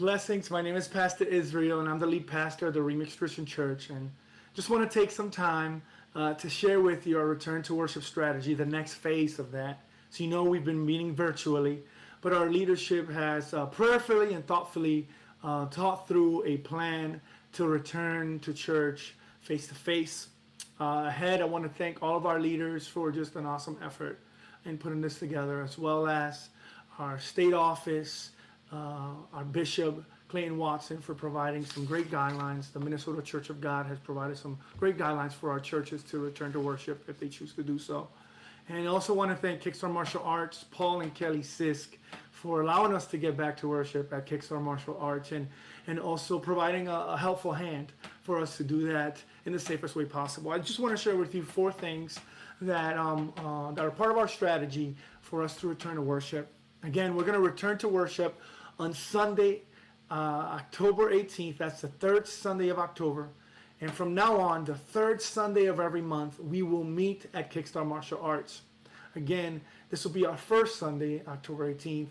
Blessings. My name is Pastor Israel, and I'm the lead pastor of the ReMix Christian Church. And just want to take some time to share with you our Return to Worship Strategy, the next phase of that. So you know we've been meeting virtually, but our leadership has prayerfully and thoughtfully thought through a plan to return to church face-to-face. Ahead, I want to thank all of our leaders for just an awesome effort in putting this together, as well as our state office, our Bishop Clayton Watson for providing some great guidelines. The Minnesota Church of God has provided some great guidelines for our churches to return to worship if they choose to do so. And I also want to thank Kickstart Martial Arts, Paul and Kelly Sisk, for allowing us to get back to worship at Kickstart Martial Arts and also providing a helpful hand for us to do that in the safest way possible. I just want to share with you 4 things that are part of our strategy for us to return to worship. Again, we're going to return to worship on Sunday, October 18th. That's the 3rd Sunday of October. And from now on, the 3rd Sunday of every month, we will meet at Kickstart Martial Arts. Again, this will be our first Sunday, October 18th,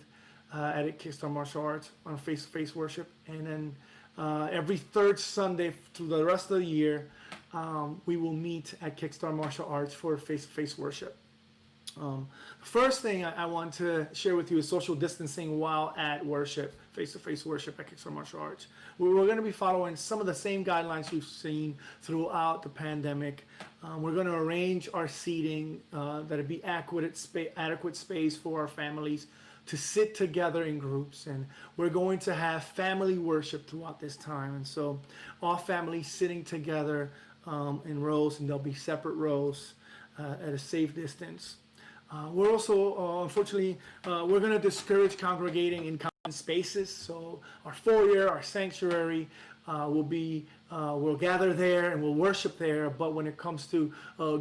at Kickstart Martial Arts on face-to-face worship. And then every 3rd Sunday through the rest of the year, we will meet at Kickstart Martial Arts for face-to-face worship. The first thing I want to share with you is social distancing while at worship, face-to-face worship at Kickstart Martial Arts. We're going to be following some of the same guidelines we've seen throughout the pandemic. We're going to arrange our seating that it be adequate space for our families to sit together in groups, and we're going to have family worship throughout this time. And so all families sitting together in rows, and there'll be separate rows at a safe distance. We're also, unfortunately, we're going to discourage congregating in common spaces. So our foyer, our sanctuary, we'll gather there and we'll worship there. But when it comes to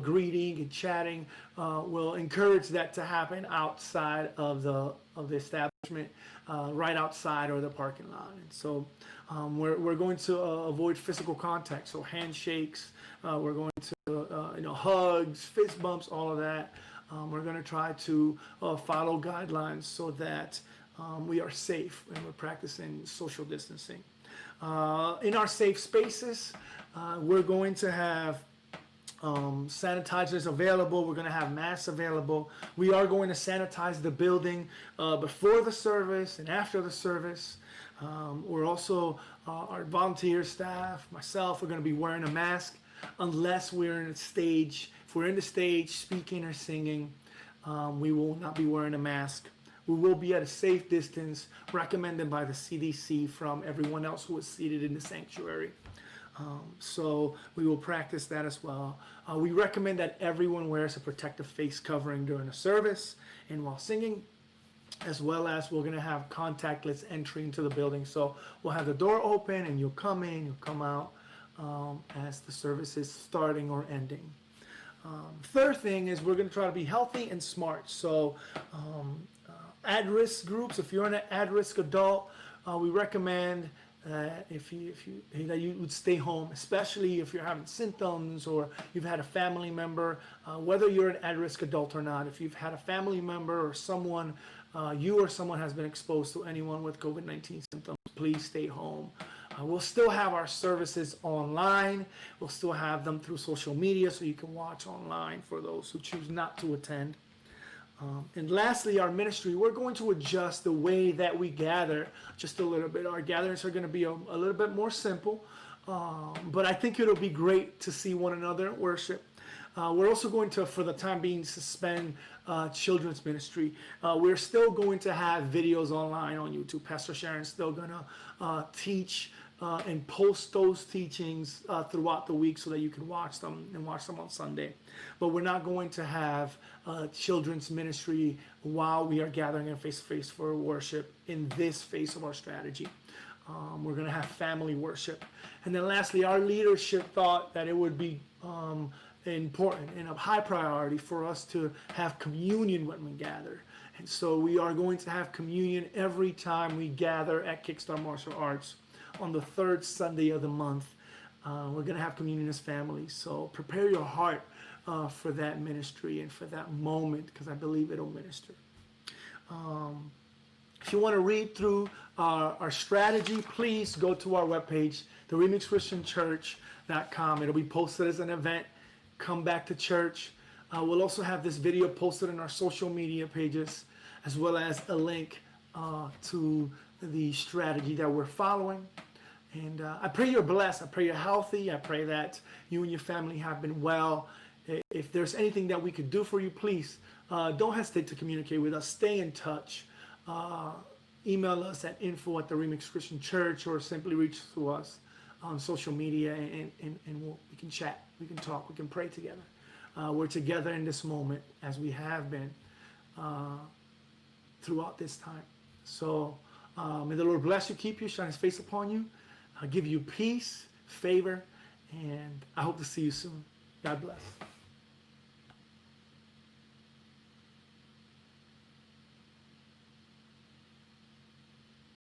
greeting and chatting, we'll encourage that to happen outside of the establishment, right outside or the parking lot. And so we're going to avoid physical contact, so handshakes. We're going to hugs, fist bumps, all of that. We're going to try to follow guidelines so that we are safe and we're practicing social distancing. In our safe spaces, we're going to have sanitizers available. We're going to have masks available. We are going to sanitize the building before the service and after the service. We're also, our volunteer staff, myself, we're going to be wearing a mask unless we're in a stage. If we're in the stage speaking or singing, we will not be wearing a mask. We will be at a safe distance recommended by the CDC from everyone else who is seated in the sanctuary. So we will practice that as well. We recommend that everyone wears a protective face covering during the service and while singing, as well as we're going to have contactless entry into the building. So we'll have the door open and you'll come in, you'll come out as the service is starting or ending. Third thing is we're going to try to be healthy and smart. So at-risk groups, if you're an at-risk adult, we recommend that you would stay home, especially if you're having symptoms or you've had a family member, whether you're an at-risk adult or not. If you've had a family member or someone, you or someone has been exposed to anyone with COVID-19 symptoms, please stay home. We'll still have our services online. We'll still have them through social media so you can watch online for those who choose not to attend. And lastly, our ministry, we're going to adjust the way that we gather just a little bit. Our gatherings are going to be a little bit more simple, but I think it'll be great to see one another in worship. We're also going to, for the time being, suspend children's ministry. We're still going to have videos online on YouTube. Pastor Sharon's still going to teach and post those teachings throughout the week so that you can watch them and watch them on Sunday. But we're not going to have children's ministry while we are gathering in face-to-face for worship in this phase of our strategy. We're going to have family worship. And then lastly, our leadership thought that it would be important and of high priority for us to have communion when we gather. And so we are going to have communion every time we gather at Kickstart Martial Arts on the 3rd Sunday of the month. We're going to have communion as families. So prepare your heart for that ministry and for that moment, because I believe it'll minister. If you want to read through our strategy, please go to our webpage, theremixchristianchurch.com. It'll be posted as an event. Come back to church. We'll also have this video posted in our social media pages, as well as a link to the strategy that we're following. And I pray you're blessed. I pray you're healthy. I pray that you and your family have been well. If there's anything that we could do for you, please don't hesitate to communicate with us. Stay in touch. Email us at info@ReMix Christian Church, or simply reach to us on social media, and we can chat, we can talk, we can pray together. We're together in this moment as we have been throughout this time. So may the Lord bless you, keep you, shine his face upon you, give you peace, favor, and I hope to see you soon. God bless.